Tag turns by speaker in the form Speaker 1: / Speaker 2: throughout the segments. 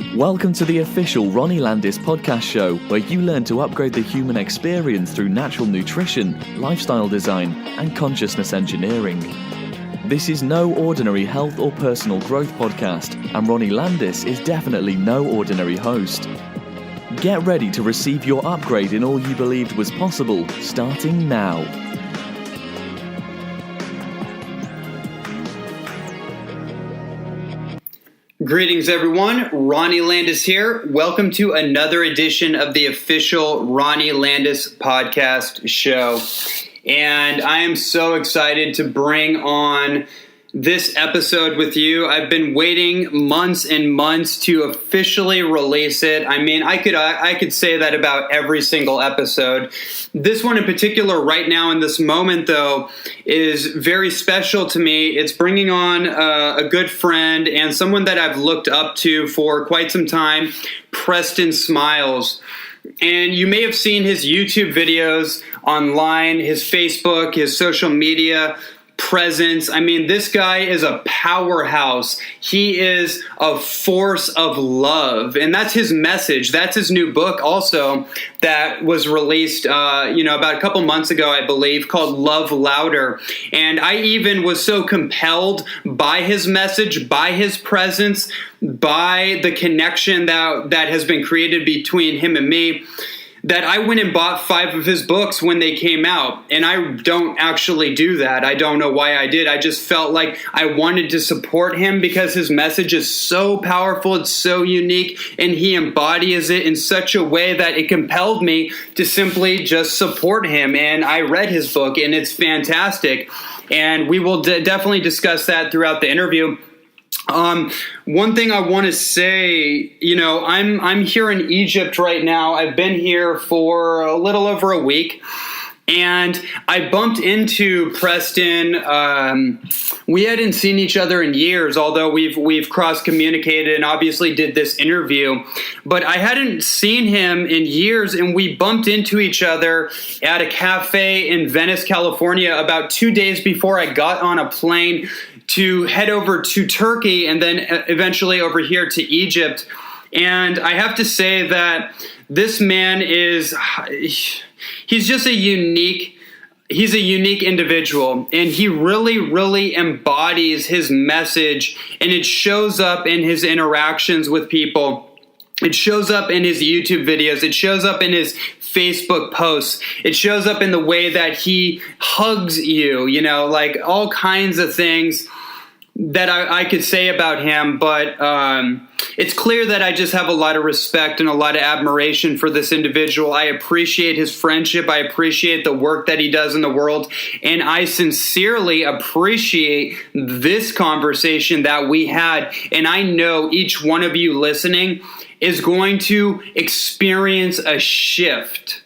Speaker 1: Welcome to the official Ronnie Landis podcast show, where you learn to upgrade the human experience through natural nutrition, lifestyle design, and consciousness engineering. This is no ordinary health or personal growth podcast, and Ronnie Landis is definitely no ordinary host. Get ready to receive your upgrade in all you believed was possible, starting now.
Speaker 2: Greetings, everyone. Ronnie Landis here. Welcome to another edition of the official Ronnie Landis podcast show. And I am so excited to bring on this episode with you. I've been waiting months and months to officially release it. I mean, I could say that about every single episode. This one in particular right now in this moment, though, is very special to me. It's bringing on a good friend and someone that I've looked up to for quite some time, Preston Smiles. And you may have seen his YouTube videos online, his Facebook, his social media presence. I mean, this guy is a powerhouse. He is a force of love. And that's his message. That's his new book also that was released, about a couple months ago, I believe, called Love Louder. And I even was so compelled by his message, by his presence, by the connection that has been created between him and me, that I went and bought 5 of his books when they came out. And I don't actually do that. I don't know why I did. I just felt like I wanted to support him because his message is so powerful, it's so unique, and he embodies it in such a way that it compelled me to simply just support him. And I read his book, and it's fantastic. And we will definitely discuss that throughout the interview. One thing I want to say, I'm here in Egypt right now. I've been here for a little over a week, and I bumped into Preston. We hadn't seen each other in years, although we've cross-communicated and obviously did this interview. But I hadn't seen him in years, and we bumped into each other at a cafe in Venice, California, about 2 days before I got on a plane to head over to Turkey and then eventually over here to Egypt. And I have to say that this man he's just he's a unique individual, and he really, really embodies his message, and it shows up in his interactions with people. It shows up in his YouTube videos. It shows up in his Facebook posts. It shows up in the way that he hugs you, like all kinds of things that I could say about him. But it's clear that I just have a lot of respect and a lot of admiration for this individual. I appreciate his friendship. I appreciate the work that he does in the world. And I sincerely appreciate this conversation that we had. And I know each one of you listening is going to experience a shift.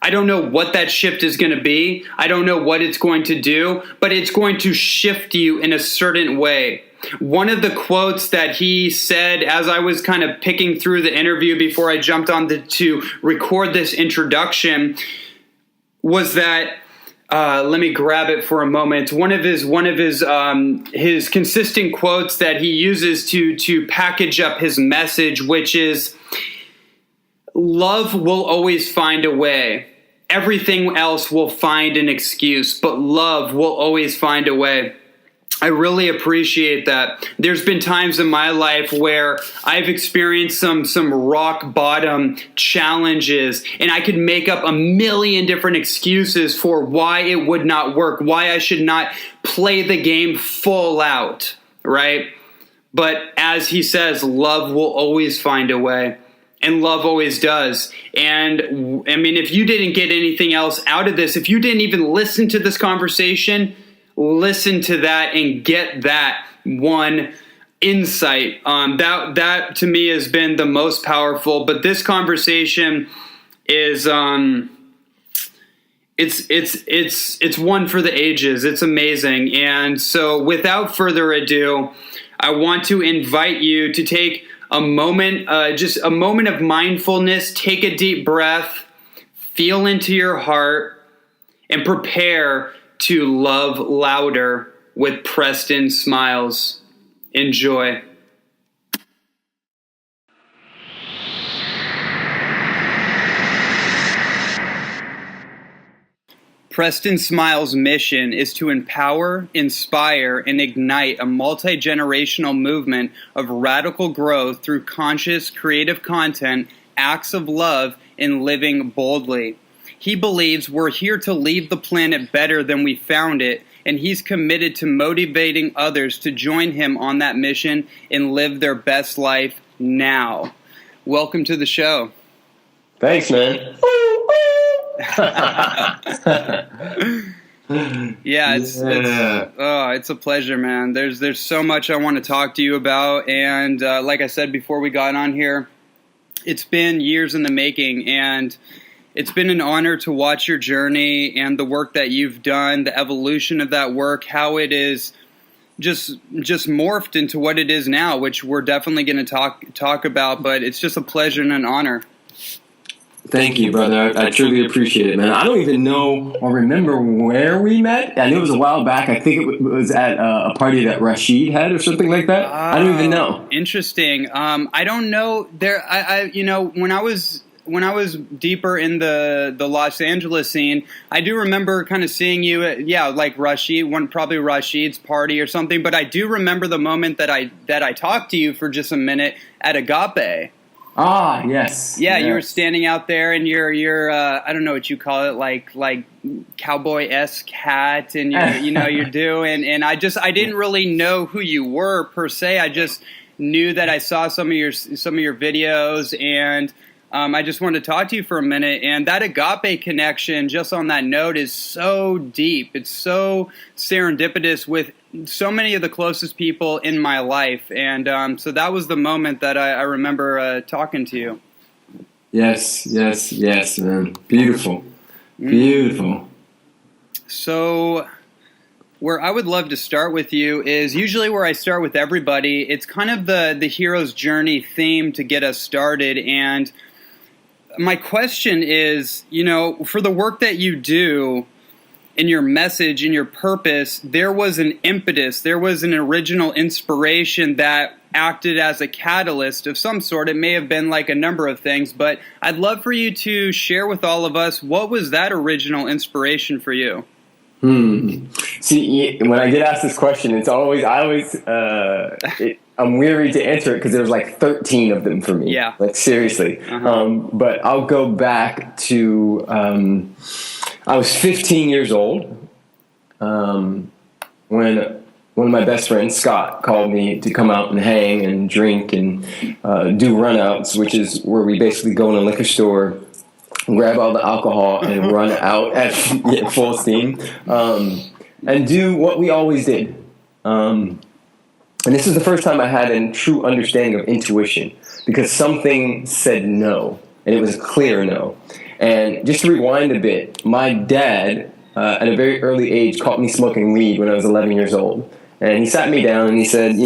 Speaker 2: I don't know what that shift is going to be. I don't know what it's going to do, but it's going to shift you in a certain way. One of the quotes that he said as I was kind of picking through the interview before I jumped on to record this introduction was that, let me grab it for a moment. One of his consistent quotes that he uses to package up his message, which is, "Love will always find a way. Everything else will find an excuse, but love will always find a way." I really appreciate that. There's been times in my life where I've experienced some rock bottom challenges, and I could make up a million different excuses for why it would not work, why I should not play the game full out, right? But as he says, love will always find a way. And love always does. And I mean, if you didn't get anything else out of this, if you didn't even listen to this conversation, listen to that and get that one insight. That to me has been the most powerful. But this conversation is it's one for the ages. It's amazing. And so without further ado, I want to invite you to take a moment, just a moment of mindfulness. Take a deep breath, feel into your heart, and prepare to love louder with Preston Smiles. Enjoy. Preston Smile's mission is to empower, inspire, and ignite a multi-generational movement of radical growth through conscious, creative content, acts of love, and living boldly. He believes we're here to leave the planet better than we found it, and he's committed to motivating others to join him on that mission and live their best life now. Welcome to the show.
Speaker 3: Thanks, man.
Speaker 2: Yeah, it's a pleasure, man. There's so much I want to talk to you about, and like I said before we got on here, it's been years in the making, and it's been an honor to watch your journey and the work that you've done, the evolution of that work, how it is just morphed into what it is now, which we're definitely going to talk about. But it's just a pleasure and an honor.
Speaker 3: Thank you, brother. I truly appreciate it, man. I don't even know or remember where we met. I knew it was a while back. I think it was at a party that Rashid had or something like that. I don't even know.
Speaker 2: Interesting. I don't know. When I was deeper in the Los Angeles scene, I do remember kind of seeing you at, like probably Rashid's party or something. But I do remember the moment that I talked to you for just a minute at Agape.
Speaker 3: Ah, yes.
Speaker 2: Yeah,
Speaker 3: yes.
Speaker 2: You were standing out there in your I don't know what you call it, like cowboy-esque hat, and you're doing, and I didn't really know who you were per se. I just knew that I saw some of your videos, and I just wanted to talk to you for a minute. And that Agape connection, just on that note, is so deep. It's so serendipitous with so many of the closest people in my life. And so that was the moment that I remember talking to you.
Speaker 3: Yes, man. Beautiful. Beautiful.
Speaker 2: So where I would love to start with you is usually where I start with everybody. It's kind of the hero's journey theme to get us started. And my question is, for the work that you do, in your message, in your purpose, there was an impetus, there was an original inspiration that acted as a catalyst of some sort. It may have been like a number of things, but I'd love for you to share with all of us, what was that original inspiration for you?
Speaker 3: See, when I get asked this question, I'm weary to answer it because there's like 13 of them for me.
Speaker 2: Yeah.
Speaker 3: Like seriously. But I'll go back to, I was 15 years old when one of my best friends, Scott, called me to come out and hang and drink and do runouts, which is where we basically go in a liquor store, grab all the alcohol and run out at full steam, and do what we always did. And this is the first time I had a true understanding of intuition, because something said no, and it was a clear no. And just to rewind a bit, my dad, at a very early age, caught me smoking weed when I was 11 years old. And he sat me down and he said,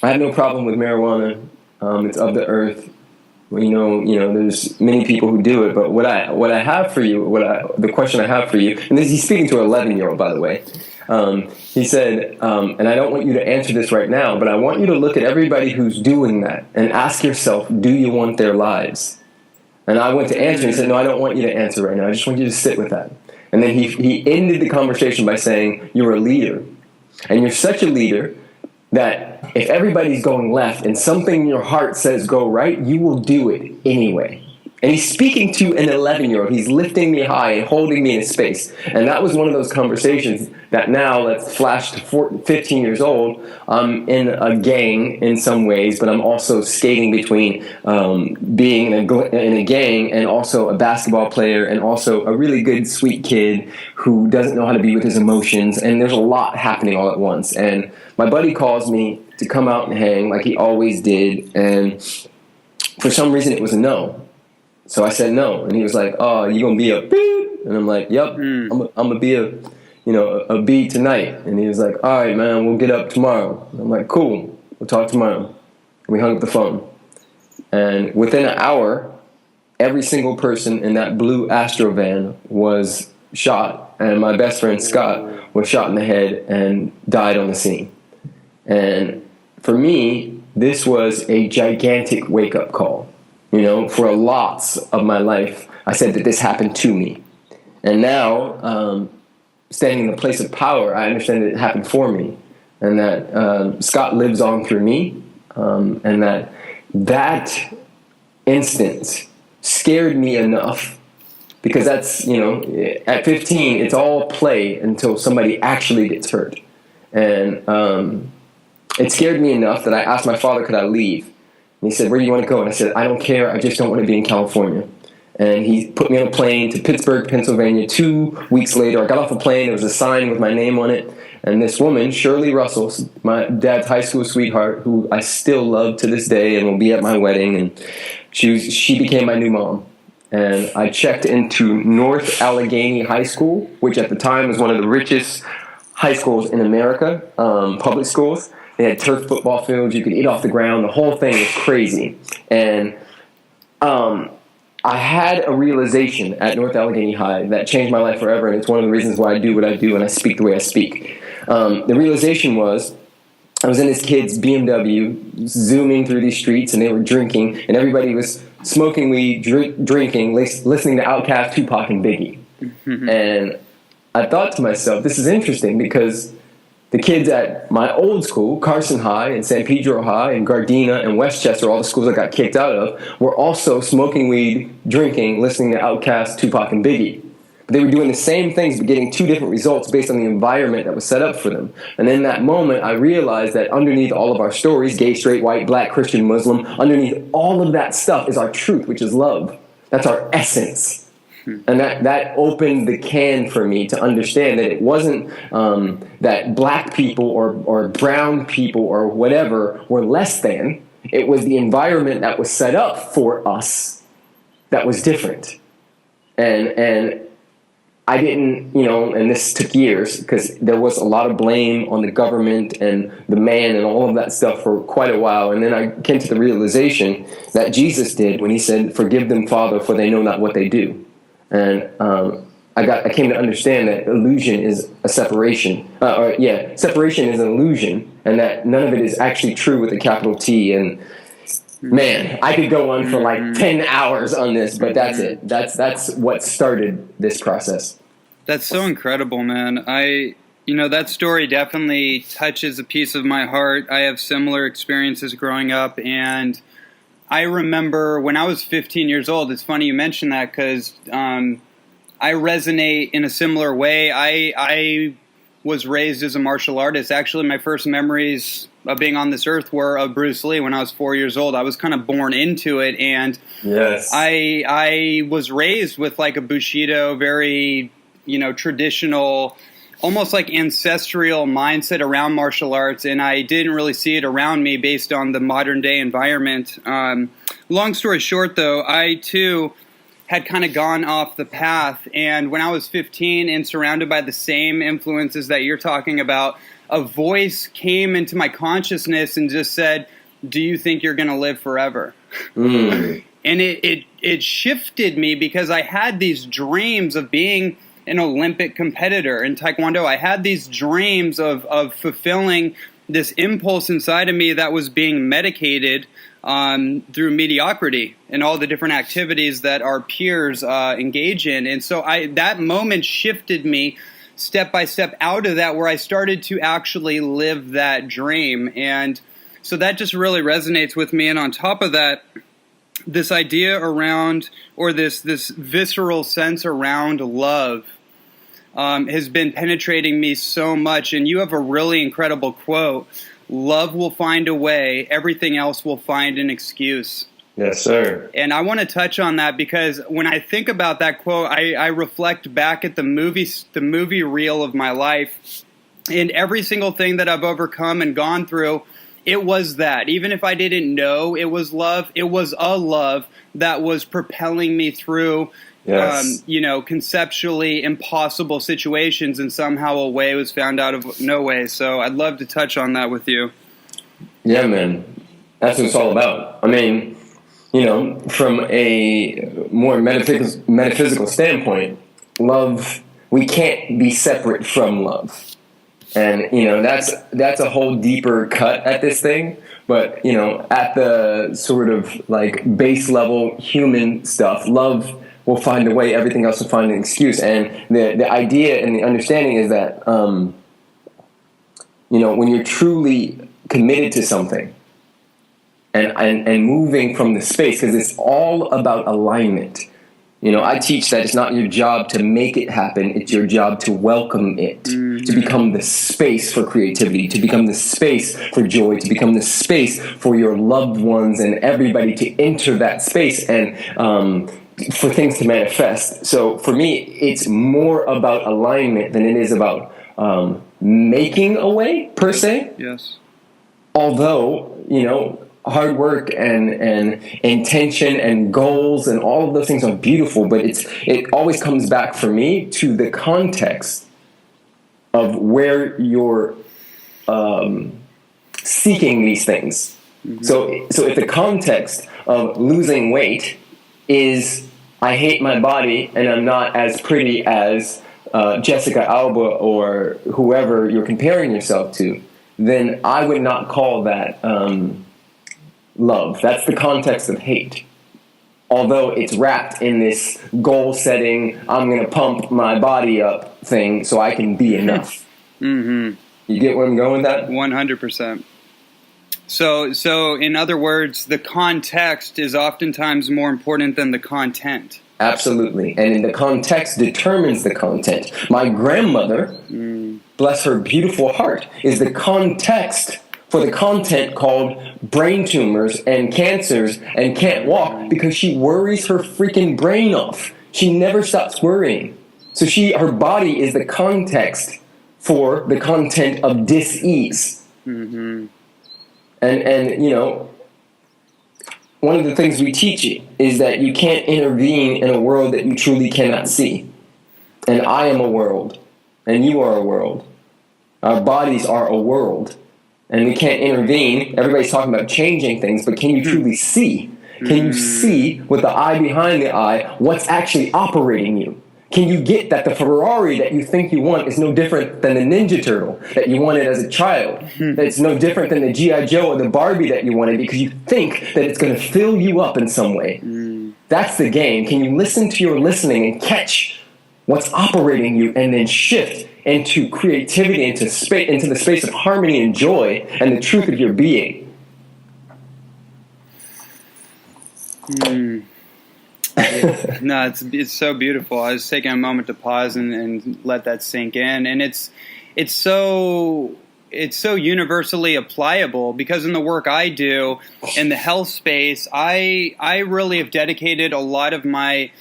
Speaker 3: I have no problem with marijuana. It's of the earth. There's many people who do it, but what I have for you, the question I have for you, and he's speaking to an 11-year-old, by the way. He said, and I don't want you to answer this right now, but I want you to look at everybody who's doing that and ask yourself, do you want their lives? And I went to answer and he said, no, I don't want you to answer right now. I just want you to sit with that. And then he ended the conversation by saying, you're a leader. And you're such a leader that if everybody's going left and something in your heart says go right, you will do it anyway. And he's speaking to an 11-year-old. He's lifting me high and holding me in space. And that was one of those conversations that now, let's flash to 15 years old, I'm in a gang in some ways, but I'm also skating between being in a gang and also a basketball player and also a really good, sweet kid who doesn't know how to be with his emotions. And there's a lot happening all at once. And my buddy calls me to come out and hang like he always did. And for some reason, it was a no. So I said no, and he was like, "Oh, you gonna be a beep?" And I'm like, "Yep, I'm gonna be a beat tonight." And he was like, "All right, man, we'll get up tomorrow." And I'm like, "Cool, we'll talk tomorrow." And we hung up the phone, and within an hour, every single person in that blue Astro van was shot, and my best friend Scott was shot in the head and died on the scene. And for me, this was a gigantic wake-up call. For lots of my life, I said that this happened to me. And now, standing in the place of power, I understand that it happened for me, and that Scott lives on through me, and that instance scared me enough, because that's, at 15, it's all play until somebody actually gets hurt. And it scared me enough that I asked my father, could I leave? And he said, where do you want to go? And I said, I don't care. I just don't want to be in California. And he put me on a plane to Pittsburgh, Pennsylvania. 2 weeks later, I got off a plane. There was a sign with my name on it. And this woman, Shirley Russell, my dad's high school sweetheart, who I still love to this day and will be at my wedding, and she became my new mom. And I checked into North Allegheny High School, which at the time was one of the richest high schools in America, public schools. They had turf football fields. You could eat off the ground. The whole thing was crazy. And I had a realization at North Allegheny High that changed my life forever, and it's one of the reasons why I do what I do and I speak the way I speak. The realization was, I was in this kid's BMW, zooming through these streets, and they were drinking, and everybody was smoking weed, drinking, listening to Outkast, Tupac, and Biggie. Mm-hmm. And I thought to myself, this is interesting, because the kids at my old school, Carson High and San Pedro High and Gardena and Westchester, all the schools I got kicked out of, were also smoking weed, drinking, listening to Outkast, Tupac, and Biggie. But they were doing the same things but getting two different results based on the environment that was set up for them. And in that moment, I realized that underneath all of our stories, gay, straight, white, black, Christian, Muslim, underneath all of that stuff is our truth, which is love. That's our essence. And that opened the can for me to understand that it wasn't that black people or brown people or whatever were less than. It was the environment that was set up for us that was different. And I didn't, and this took years, because there was a lot of blame on the government and the man and all of that stuff for quite a while. And then I came to the realization that Jesus did when he said, forgive them, Father, for they know not what they do. And I came to understand that illusion is a separation. Separation is an illusion, and that none of it is actually true with a capital T. And man, I could go on for like 10 hours on this, but that's it. That's what started this process.
Speaker 2: That's so incredible, man. That story definitely touches a piece of my heart. I have similar experiences growing up, and I remember when I was 15 years old, it's funny you mentioned that, because I resonate in a similar way. I was raised as a martial artist. Actually, my first memories of being on this earth were of Bruce Lee when I was 4 years old. I was kind of born into it, and yes. I was raised with like a Bushido, very, traditional, almost like ancestral mindset around martial arts, and I didn't really see it around me based on the modern day environment. Long story short, though, I too had kind of gone off the path, and when I was 15 and surrounded by the same influences that you're talking about, a voice came into my consciousness and just said, do you think you're going to live forever? And it shifted me, because I had these dreams of being an Olympic competitor in Taekwondo. I had these dreams of fulfilling this impulse inside of me that was being medicated through mediocrity and all the different activities that our peers engage in. And so that moment shifted me step by step out of that, where I started to actually live that dream. And so that just really resonates with me. And on top of that, this idea around, or this visceral sense around love has been penetrating me so much. And you have a really incredible quote: love will find a way, everything else will find an excuse.
Speaker 3: Yes, sir.
Speaker 2: And I want to touch on that, because when I think about that quote, I reflect back at the movie reel of my life, and every single thing that I've overcome and gone through, it was that. Even if I didn't know it was love, it was a love that was propelling me through, yes. Conceptually impossible situations, and somehow a way was found out of no way. So I'd love to touch on that with you.
Speaker 3: Yeah, man. That's what it's all about. I mean, from a more metaphysical standpoint, love, we can't be separate from love. And, that's a whole deeper cut at this thing. But, at the sort of like base level human stuff, love will find a way. Everything else will find an excuse. And the idea and the understanding is that, when you're truly committed to something and moving from the space, because it's all about alignment. I teach that it's not your job to make it happen. It's your job to welcome it, to become the space for creativity, to become the space for joy, to become the space for your loved ones and everybody to enter that space and for things to manifest. So for me, it's more about alignment than it is about making a way, per se.
Speaker 2: Yes.
Speaker 3: Although, hard work and intention and goals and all of those things are beautiful, but it always comes back for me to the context of where you're seeking these things. Mm-hmm. So if the context of losing weight is I hate my body and I'm not as pretty as Jessica Alba or whoever you're comparing yourself to, then I would not call that love. That's the context of hate. Although it's wrapped in this goal setting, I'm going to pump my body up thing so I can be enough. Mm-hmm. You get where I'm going with that?
Speaker 2: 100%. So in other words, the context is oftentimes more important than the content.
Speaker 3: Absolutely. And the context determines the content. My grandmother, bless her beautiful heart, is the context for the content called brain tumors and cancers and can't walk because she worries her freaking brain off. She never stops worrying. So her body is the context for the content of dis-ease. Mm-hmm. And one of the things we teach is that you can't intervene in a world that you truly cannot see. And I am a world, and you are a world. Our bodies are a world. And we can't intervene. Everybody's talking about changing things, but can you truly see? Can you see with the eye behind the eye what's actually operating you? Can you get that the Ferrari that you think you want is no different than the Ninja Turtle that you wanted as a child? That it's no different than the G.I. Joe or the Barbie that you wanted because you think that it's going to fill you up in some way. That's the game. Can you listen to your listening and catch what's operating you and then shift into creativity, into the space of harmony and joy and the truth of your being?
Speaker 2: No, it's so beautiful. I was taking a moment to pause and let that sink in, and it's so universally applicable because in the work I do in the health space, I really have dedicated a lot of my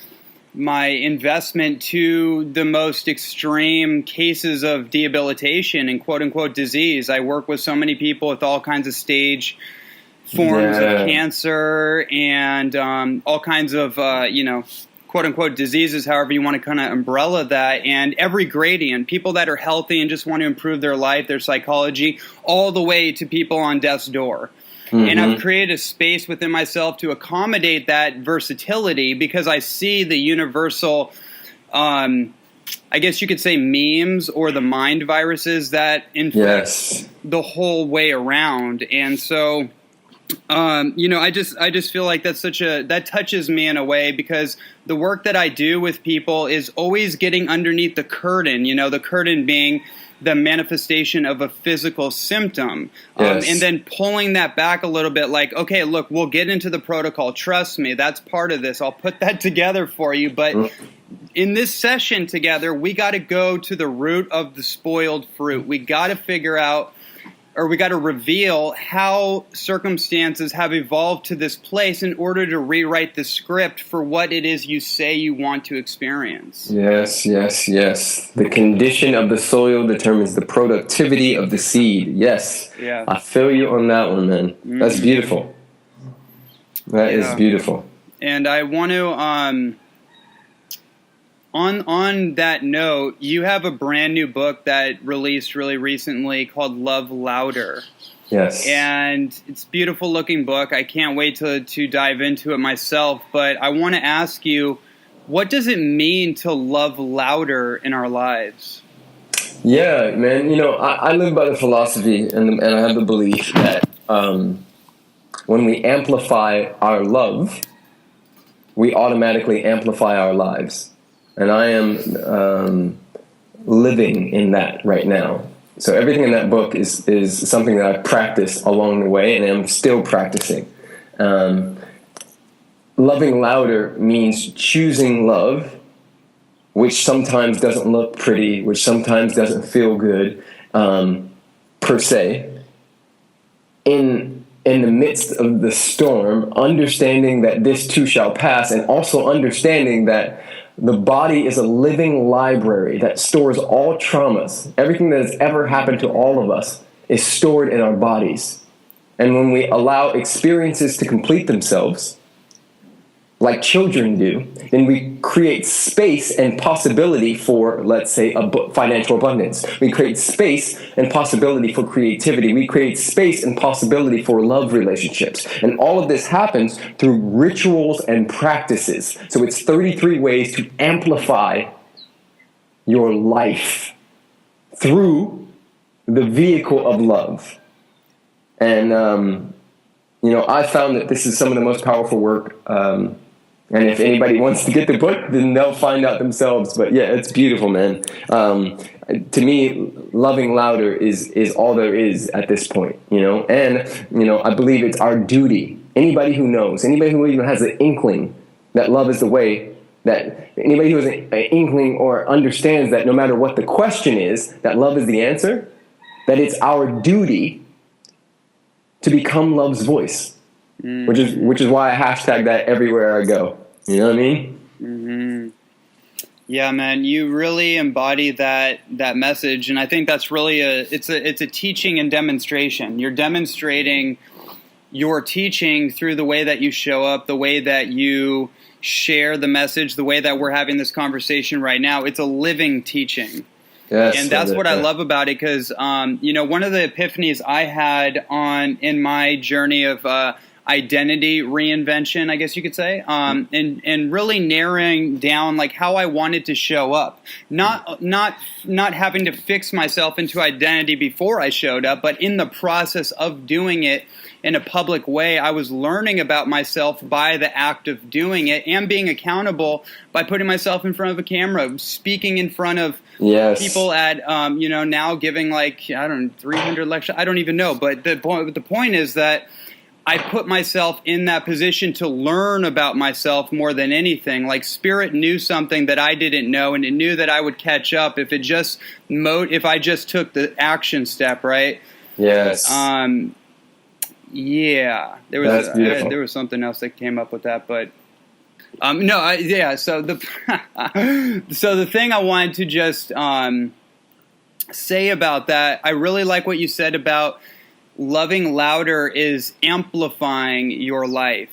Speaker 2: investment to the most extreme cases of debilitation and quote-unquote disease. I work with so many people with all kinds of stage forms of cancer and all kinds of, quote-unquote diseases, however you want to kind of umbrella that, and every gradient, people that are healthy and just want to improve their life, their psychology, all the way to people on death's door. Mm-hmm. And I've created a space within myself to accommodate that versatility because I see the universal, I guess you could say memes or the mind viruses that infect the whole way around. And so, I just feel like that touches me in a way because the work that I do with people is always getting underneath the curtain, the curtain being the manifestation of a physical symptom, and then pulling that back a little bit like, okay, look, we'll get into the protocol. Trust me, that's part of this. I'll put that together for you. But in this session together, we got to go to the root of the spoiled fruit. We got to figure out, or we got to reveal how circumstances have evolved to this place in order to rewrite the script for what it is you say you want to experience.
Speaker 3: Yes. The condition of the soil determines the productivity of the seed. Yes. Yeah. I feel you on that one, man. Mm-hmm. That's beautiful. That is beautiful.
Speaker 2: And I want to, on that note, you have a brand new book that released really recently called Love Louder.
Speaker 3: Yes.
Speaker 2: And it's a beautiful looking book. I can't wait to dive into it myself. But I want to ask you, what does it mean to love louder in our lives?
Speaker 3: Yeah, man. I live by the philosophy and I have the belief that when we amplify our love, we automatically amplify our lives. And I am living in that right now. So everything in that book is something that I practiced along the way, and I'm still practicing. Loving louder means choosing love, which sometimes doesn't look pretty, which sometimes doesn't feel good, per se. In the midst of the storm, understanding that this too shall pass, and also understanding that the body is a living library that stores all traumas. Everything that has ever happened to all of us is stored in our bodies. And when we allow experiences to complete themselves, like children do, then we create space and possibility for, let's say, financial abundance. We create space and possibility for creativity. We create space and possibility for love relationships. And all of this happens through rituals and practices. So it's 33 ways to amplify your life through the vehicle of love. And, I found that this is some of the most powerful work. And if anybody wants to get the book, then they'll find out themselves. But yeah, it's beautiful, man. To me, loving louder is all there is at this point, And, I believe it's our duty. Anybody who knows, anybody who even has an inkling that love is the way, that anybody who has an inkling or understands that no matter what the question is, that love is the answer, that it's our duty to become love's voice. Which is why I hashtag that everywhere I go. You know what I mean?
Speaker 2: Mm-hmm. Yeah, man, you really embody that message, and I think that's really it's a teaching and demonstration. You're demonstrating your teaching through the way that you show up, the way that you share the message, the way that we're having this conversation right now. It's a living teaching.
Speaker 3: Yes,
Speaker 2: and that's what I love about it, because one of the epiphanies I had in my journey of identity reinvention, I guess you could say, and really narrowing down like how I wanted to show up, not having to fix myself into identity before I showed up, but in the process of doing it in a public way, I was learning about myself by the act of doing it and being accountable by putting myself in front of a camera, speaking in front of people at, now giving 300 lectures. I don't even know. But the point is that I put myself in that position to learn about myself more than anything. Like Spirit knew something that I didn't know, and it knew that I would catch up if if I just took the action step, right?
Speaker 3: Yes.
Speaker 2: Yeah. There was something else that came up with that, but So the thing I wanted to just say about that, I really like what you said about loving louder is amplifying your life.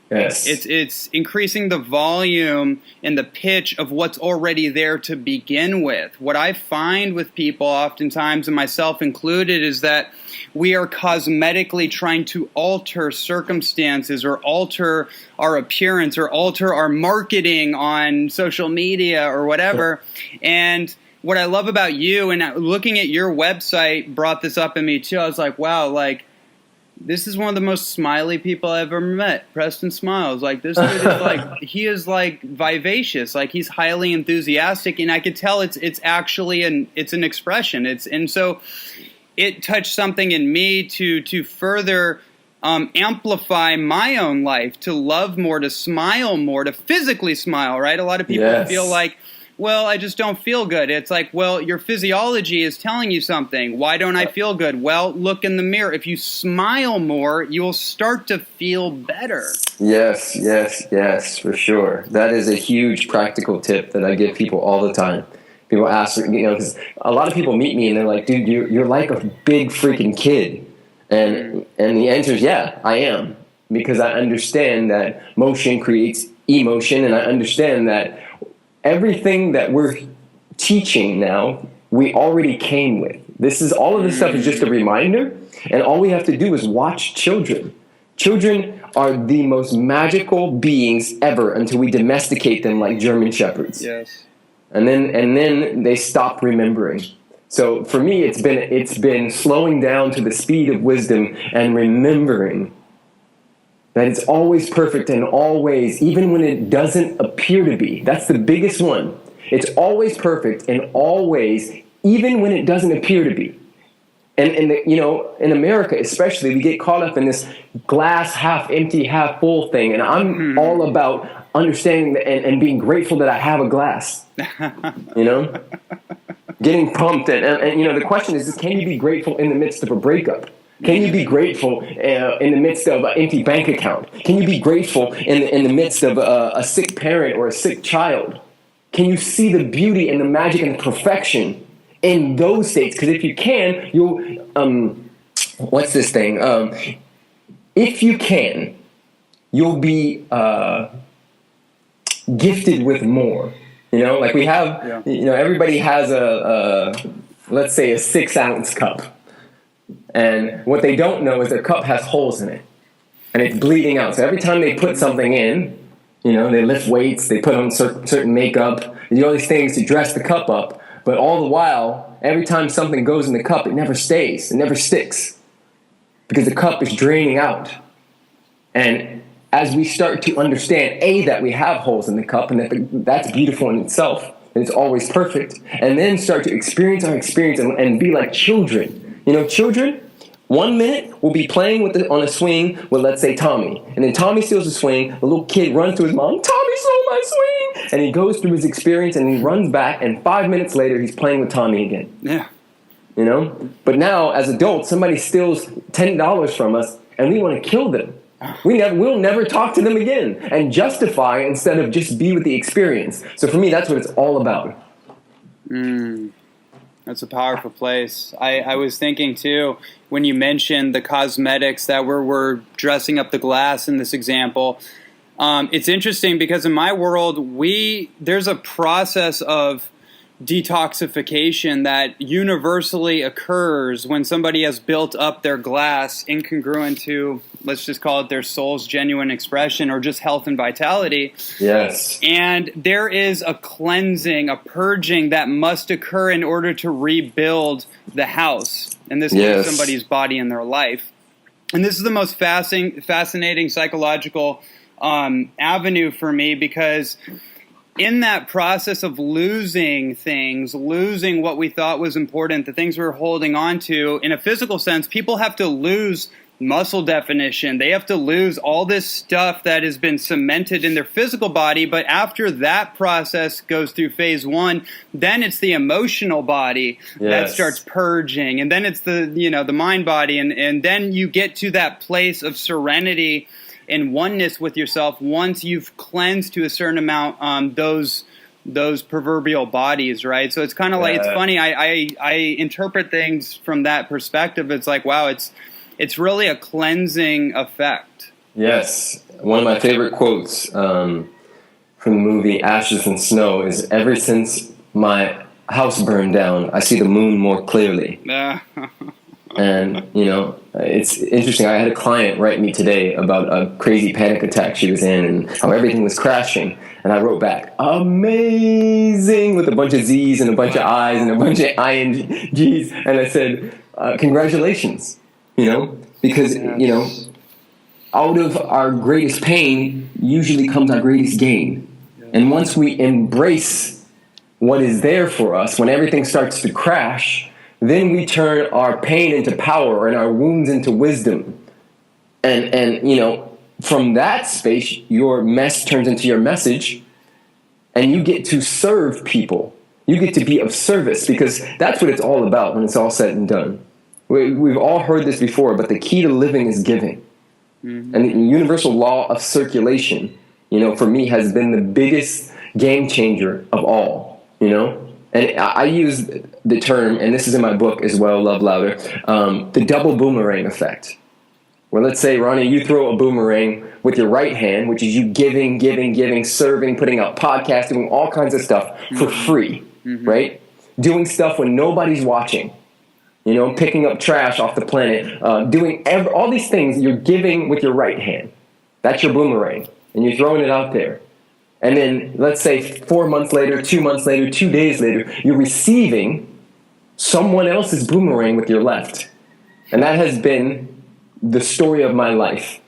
Speaker 3: Yes.
Speaker 2: It's increasing the volume and the pitch of what's already there to begin with. What I find with people oftentimes, and myself included, is that we are cosmetically trying to alter circumstances or alter our appearance or alter our marketing on social media or whatever. And what I love about you, and looking at your website brought this up in me too. I was like, wow, this is one of the most smiley people I've ever met. Preston smiles. This dude is he is vivacious. He's highly enthusiastic, and I could tell it's actually an expression. And so it touched something in me to further amplify my own life, to love more, to smile more, to physically smile, right? A lot of people feel like, well, I just don't feel good. It's like, well, your physiology is telling you something. Why don't I feel good? Well, look in the mirror. If you smile more, you'll start to feel better. Yes, for sure. That is a huge practical tip that I give people all the time. People ask, because a lot of people meet me and they're like, dude, you're like a big freaking kid. And the answer is, yeah, I am. Because I understand that motion creates emotion, and I understand that everything that we're teaching now, we already came with. All of this stuff is just a reminder, and all we have to do is watch children. Children are the most magical beings ever until we domesticate them like German shepherds. Yes.
Speaker 3: And then they stop remembering. So for me, it's been slowing down to the speed of wisdom and remembering that it's always perfect and always, even when it doesn't appear to be. That's the biggest one. It's always perfect and always, even when it doesn't appear to be. And in America especially, we get caught up in this glass half empty, half full thing. And I'm all about understanding and being grateful that I have a glass. Getting pumped. And the question is, can you be grateful in the midst of a breakup? Can you be grateful in the midst of an empty bank account? Can you be grateful in the midst of a sick parent or a sick child? Can you see the beauty and the magic and the perfection in those states? Because if you can, you'll what's this thing? If you can, you'll be gifted with more. Like we have, everybody has let's say a 6-ounce cup. And what they don't know is their cup has holes in it. And it's bleeding out. So every time they put something in, they lift weights, they put on certain makeup, they do all these things to dress the cup up. But all the while, every time something goes in the cup, it never stays. It never sticks. Because the cup is draining out. And as we start to understand, that we have holes in the cup and that's beautiful in itself, and it's always perfect, and then start to experience our experience and be like children. Children, 1 minute will be playing on a swing with, let's say, Tommy. And then Tommy steals the swing. The little kid runs to his mom. Tommy stole my swing! And he goes through his experience and he runs back. And 5 minutes later, he's playing with Tommy again.
Speaker 2: Yeah.
Speaker 3: But now, as adults, somebody steals $10 from us and we want to kill them. We'll never talk to them again. And justify instead of just be with the experience. So for me, that's what it's all about.
Speaker 2: That's a powerful place. I was thinking, too, when you mentioned the cosmetics that we're dressing up the glass in this example, it's interesting because in my world, there's a process of detoxification that universally occurs when somebody has built up their glass incongruent to, let's just call it their soul's genuine expression or just health and vitality.
Speaker 3: Yes.
Speaker 2: And there is a cleansing, a purging that must occur in order to rebuild the house. In this case, somebody's body and their life. And this is the most fascinating psychological avenue for me because in that process of losing things, losing what we thought was important, the things we were holding on to, in a physical sense, people have to lose muscle definition. They have to lose all this stuff that has been cemented in their physical body. But after that process goes through phase 1, then it's the emotional body that starts purging. And then it's the mind body. And then you get to that place of serenity and oneness with yourself once you've cleansed to a certain amount those proverbial bodies, right? So it's kind of like, it's funny, I interpret things from that perspective. It's like, wow, it's really a cleansing effect.
Speaker 3: Yes. One of my favorite quotes from the movie Ashes and Snow is, ever since my house burned down, I see the moon more clearly. And, it's interesting. I had a client write me today about a crazy panic attack she was in and how everything was crashing. And I wrote back, amazing, with a bunch of Z's and a bunch of I's and a bunch of INGs. And I said, congratulations, because, out of our greatest pain usually comes our greatest gain. And once we embrace what is there for us, when everything starts to crash, then we turn our pain into power and our wounds into wisdom. And from that space, your mess turns into your message, and you get to serve people. You get to be of service, because that's what it's all about when it's all said and done. We've all heard this before, but the key to living is giving. Mm-hmm. And the universal law of circulation, for me, has been the biggest game changer of all, And I use the term, and this is in my book as well, Love Louder, the double boomerang effect. Where let's say, Ronnie, you throw a boomerang with your right hand, which is you giving, serving, putting out podcasts, doing all kinds of stuff for free, right? Doing stuff when nobody's watching, picking up trash off the planet, doing all these things you're giving with your right hand. That's your boomerang, and you're throwing it out there. And then, let's say 4 months later, 2 months later, 2 days later, you're receiving someone else's boomerang with your left. And that has been the story of my life.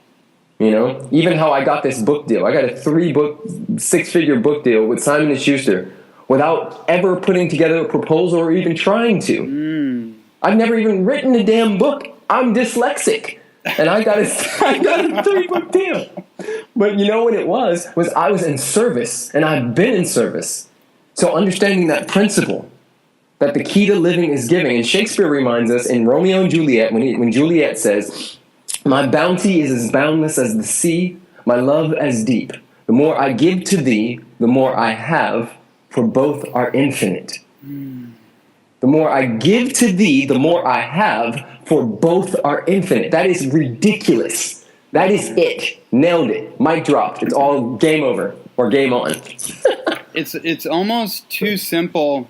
Speaker 3: You know, even how I got this book deal. I got a 6-figure book deal with Simon & Schuster without ever putting together a proposal or even trying to. I've never even written a damn book. I'm dyslexic. And I got a 3-book deal. But you know what it was I was in service, and I've been in service. So understanding that principle, that the key to living is giving. And Shakespeare reminds us in Romeo and Juliet, when Juliet says, "My bounty is as boundless as the sea, my love as deep. The more I give to thee, the more I have, for both are infinite." The more I give to thee, the more I have, for both are infinite. That is ridiculous. That is it. Nailed it. Mic dropped. It's all game over or game on.
Speaker 2: It's almost too simple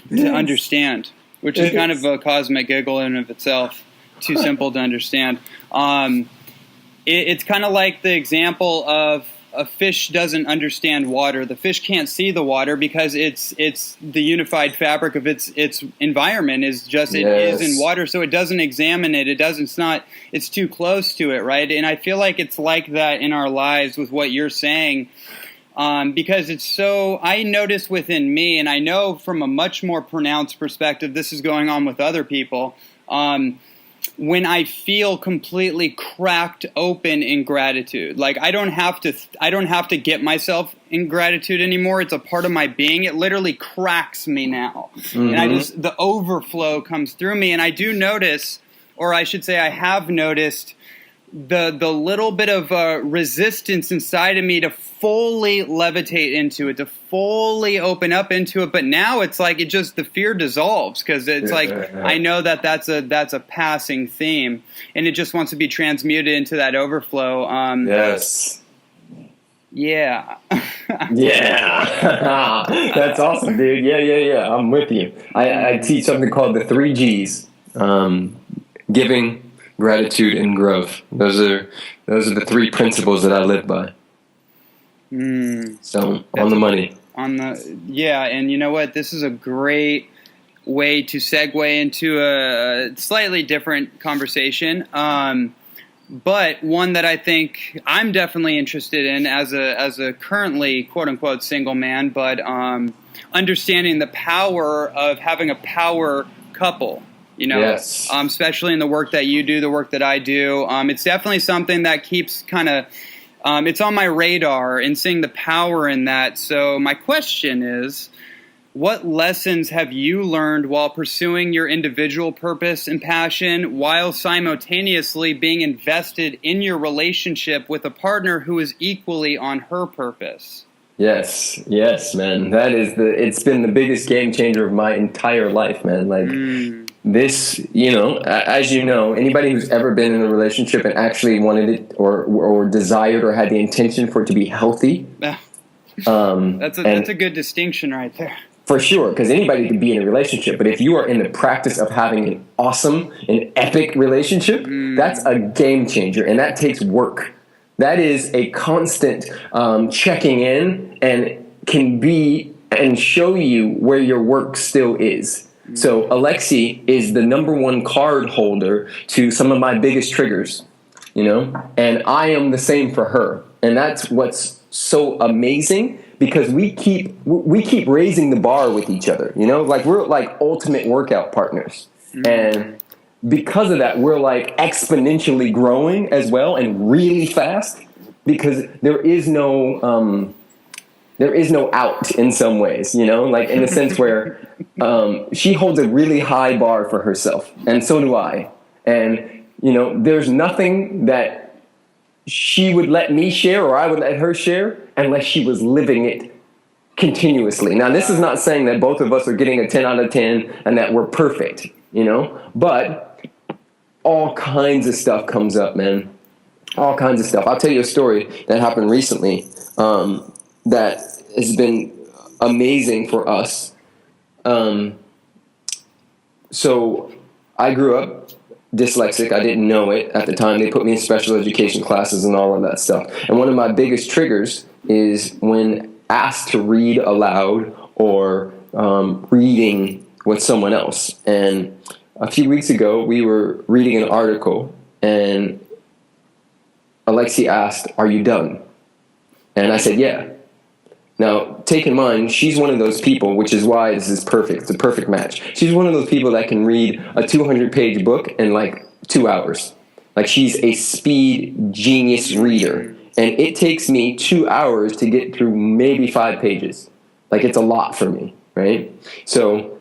Speaker 2: to understand, which is kind of a cosmic giggle in and of itself. Too simple to understand. It's kind of like the example of a fish doesn't understand water. The fish can't see the water because it's the unified fabric of its environment is just it is in water, so it doesn't examine it. It's too close to it, right? And I feel like it's like that in our lives with what you're saying. Because it's so, I notice within me, and I know from a much more pronounced perspective, this is going on with other people, when I feel completely cracked open in gratitude. Like I don't have to get myself in gratitude anymore. It's a part of my being. It literally cracks me now. And the overflow comes through me. And I do notice, or I should say I have noticed, the little bit of resistance inside of me to fully levitate into it, to fully open up into it. But now it's like the fear dissolves because it's I know that's a passing theme, and it just wants to be transmuted into that overflow.
Speaker 3: Yes.
Speaker 2: Yeah.
Speaker 3: Yeah. That's awesome, dude. Yeah. I'm with you. I teach something called the 3 Gs. Giving, gratitude, and growth. Those are the 3 principles that I live by. So on the money.
Speaker 2: And you know what? This is a great way to segue into a slightly different conversation, but one that I think I'm definitely interested in as a currently quote unquote single man, but understanding the power of having a power couple. You know,
Speaker 3: yes.
Speaker 2: Especially in the work that you do, the work that I do. It's definitely something that keeps kind of, it's on my radar and seeing the power in that. So my question is, what lessons have you learned while pursuing your individual purpose and passion while simultaneously being invested in your relationship with a partner who is equally on her purpose?
Speaker 3: Yes, man. It's been the biggest game changer of my entire life, man. Like, this, as you know, anybody who's ever been in a relationship and actually wanted it or desired or had the intention for it to be healthy.
Speaker 2: That's a good distinction right there.
Speaker 3: For sure, because anybody can be in a relationship, but if you are in the practice of having an awesome and epic relationship, that's a game changer, and that takes work. That is a constant checking in and can be and show you where your work still is. So Alexi is the #1 card holder to some of my biggest triggers, and I am the same for her. And that's what's so amazing, because we keep raising the bar with each other, like we're like ultimate workout partners. And because of that, we're like exponentially growing as well, and really fast, because there is no out in some ways, like in the sense where she holds a really high bar for herself, and so do I. And, there's nothing that she would let me share or I would let her share unless she was living it continuously. Now, this is not saying that both of us are getting a 10 out of 10 and that we're perfect, but all kinds of stuff comes up, man. All kinds of stuff. I'll tell you a story that happened recently that has been amazing for us. So I grew up dyslexic. I didn't know it at the time. They put me in special education classes and all of that stuff. And one of my biggest triggers is when asked to read aloud or reading with someone else. And a few weeks ago, we were reading an article, and Alexi asked, "Are you done?" And I said, "Yeah." Now, take in mind, she's one of those people, which is why this is perfect. It's a perfect match. She's one of those people that can read a 200-page book in like 2 hours. Like, she's a speed genius reader. And it takes me 2 hours to get through maybe 5 pages. Like, it's a lot for me, right? So,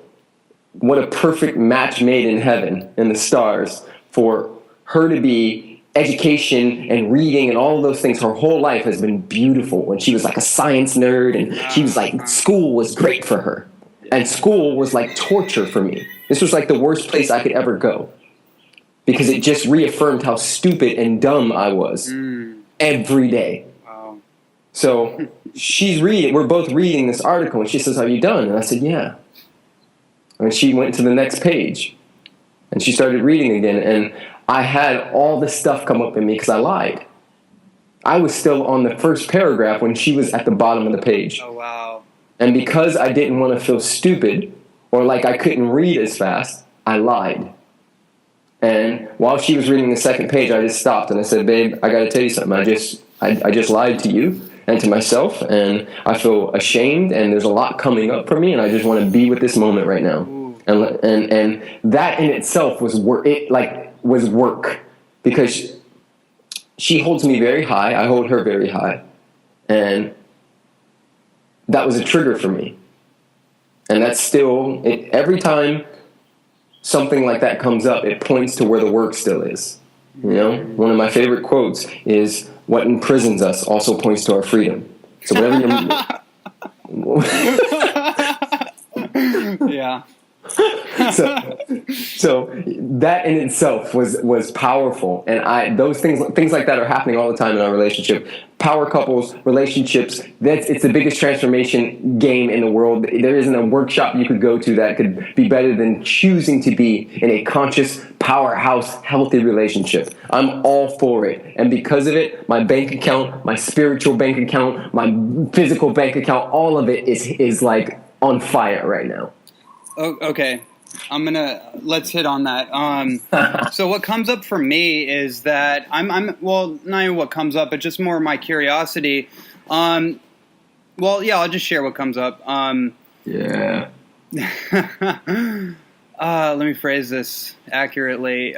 Speaker 3: what a perfect match made in heaven, in the stars, for her to be education and reading and all of those things. Her whole life has been beautiful. When she was like a science nerd, and she was like, school was great for her. And school was like torture for me. This was like the worst place I could ever go, because it just reaffirmed how stupid and dumb I was every day.
Speaker 2: Wow.
Speaker 3: So she's reading, we're both reading this article, and she says, "Are you done?" And I said, "Yeah." And she went to the next page, and she started reading again, and I had all this stuff come up in me because I lied. I was still on the first paragraph when she was at the bottom of the page.
Speaker 2: Oh, wow.
Speaker 3: And because I didn't want to feel stupid or like I couldn't read as fast, I lied. And while she was reading the second page, I just stopped and I said, "Babe, I got to tell you something. I just lied to you and to myself, and I feel ashamed, and there's a lot coming up for me, and I just want to be with this moment right now." And that in itself was work. Was work, because she holds me very high. I hold her very high, and that was a trigger for me. And that's still every time something like that comes up, it points to where the work still is. You know, one of my favorite quotes is, "What imprisons us also points to our freedom." So whatever you're
Speaker 2: Yeah.
Speaker 3: So that in itself was powerful, and those things like that are happening all the time in our relationship. Power couples, relationships, it's the biggest transformation game in the world. There isn't a workshop you could go to that could be better than choosing to be in a conscious, powerhouse, healthy relationship. I'm all for it, and because of it, my bank account, my spiritual bank account, my physical bank account, all of it is like on fire right now.
Speaker 2: Oh, okay. Let's hit on that. So what comes up for me is that well, not even what comes up, but just more my curiosity. Well, yeah, I'll just share what comes up.
Speaker 3: Yeah.
Speaker 2: Let me phrase this accurately.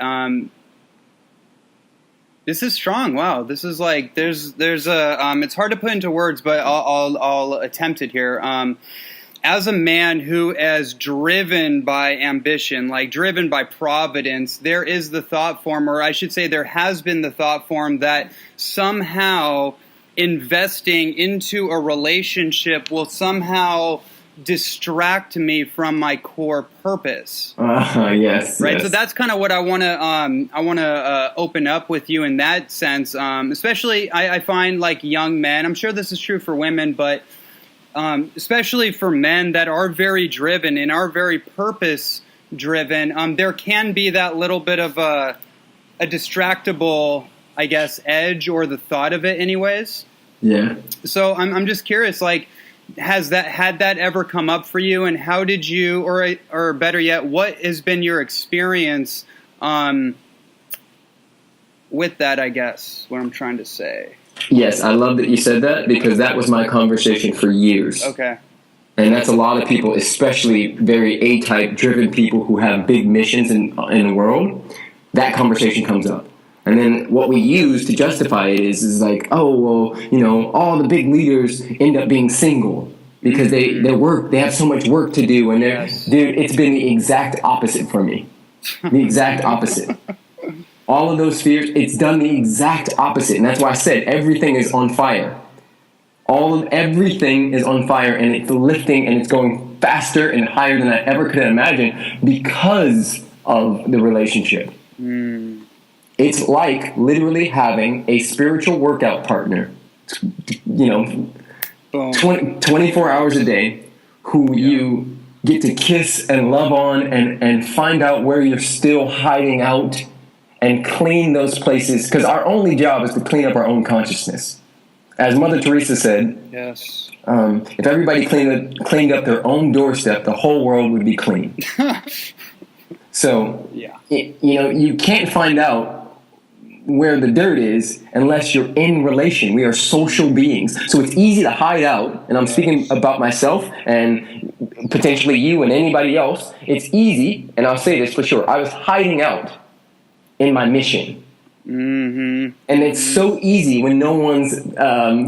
Speaker 2: This is strong. Wow. This is like, there's a, it's hard to put into words, but I'll attempt it here. As a man who is driven by ambition, like driven by providence, there is the thought form, or I should say there has been the thought form, that somehow investing into a relationship will somehow distract me from my core purpose.
Speaker 3: Yes.
Speaker 2: Right.
Speaker 3: Yes.
Speaker 2: So that's kind of what I want to open up with you in that sense. Especially I find like young men, I'm sure this is true for women, but especially for men that are very driven and are very purpose driven, there can be that little bit of a distractible, I guess, edge, or the thought of it anyways.
Speaker 3: Yeah.
Speaker 2: So I'm just curious, like, had that ever come up for you, and how did you, or better yet, what has been your experience with that, I guess, what I'm trying to say.
Speaker 3: Yes, I love that you said that, because that was my conversation for years.
Speaker 2: Okay.
Speaker 3: And that's a lot of people, especially very A-type driven people who have big missions in the world. That conversation comes up. And then what we use to justify it is like, oh, well, you know, all the big leaders end up being single because they have so much work to do. And dude, it's been the exact opposite for me. The exact opposite. All of those fears, it's done the exact opposite. And that's why I said everything is on fire. Everything is on fire, and it's lifting, and it's going faster and higher than I ever could imagine because of the relationship. It's like literally having a spiritual workout partner, 24 hours a day, who you get to kiss and love on and find out where you're still hiding out and clean those places. Because our only job is to clean up our own consciousness. As Mother Teresa said,
Speaker 2: yes.
Speaker 3: If everybody cleaned up their own doorstep, the whole world would be clean. So,
Speaker 2: yeah.
Speaker 3: You can't find out where the dirt is unless you're in relation. We are social beings. So it's easy to hide out, and I'm speaking about myself and potentially you and anybody else. It's easy, and I'll say this for sure, I was hiding out in my mission. And it's so easy when no one's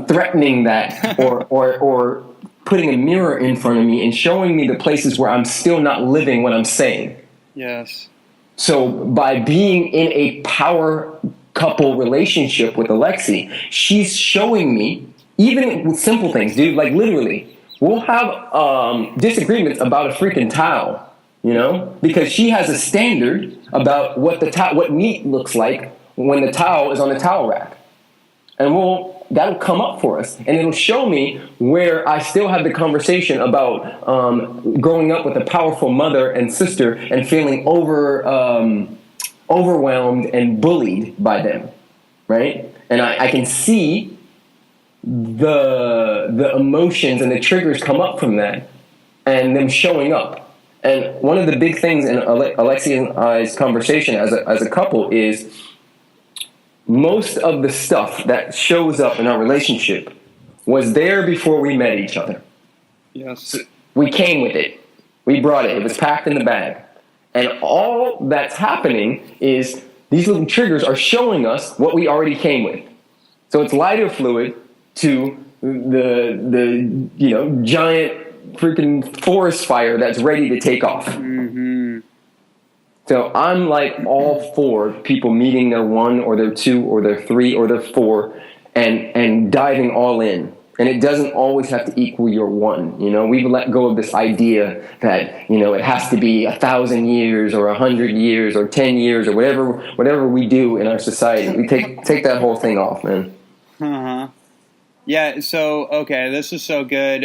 Speaker 3: threatening that or putting a mirror in front of me and showing me the places where I'm still not living what I'm saying.
Speaker 2: Yes.
Speaker 3: So by being in a power couple relationship with Alexi, she's showing me, even with simple things, dude, like literally, we'll have disagreements about a freaking towel, you know, because she has a standard about what neat looks like when the towel is on the towel rack. And that'll come up for us, and it'll show me where I still have the conversation about growing up with a powerful mother and sister and feeling overwhelmed and bullied by them, right? And I can see the emotions and the triggers come up from that, and them showing up. And one of the big things in Alexi and I's conversation as a couple is, most of the stuff that shows up in our relationship was there before we met each other.
Speaker 2: Yes.
Speaker 3: So we came with it. We brought it. It was packed in the bag. And all that's happening is these little triggers are showing us what we already came with. So it's lighter fluid to the giant freaking forest fire that's ready to take off. So I'm like all for people meeting their one or their two or their three or their four and diving all in. And it doesn't always have to equal your one. You know, we've let go of this idea that, you know, it has to be 1,000 years or 100 years or 10 years or whatever we do in our society. We take that whole thing off, man.
Speaker 2: Uh-huh. Yeah, so, okay, this is so good.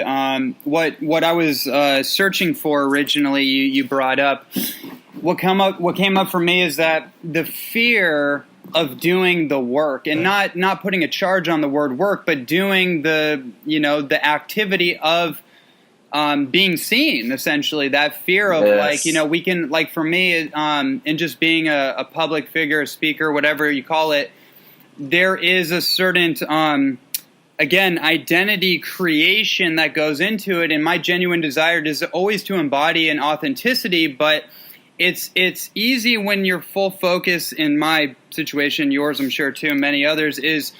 Speaker 2: What I was searching for originally, you brought up, what came up for me is that the fear of doing the work, and not putting a charge on the word work, but doing the activity of being seen, essentially. That fear of, like, you know, we can, like, for me, in just being a public figure, a speaker, whatever you call it, there is a certain again, identity creation that goes into it, and my genuine desire is always to embody an authenticity, but it's easy when your full focus, in my situation, yours I'm sure too, and many others, is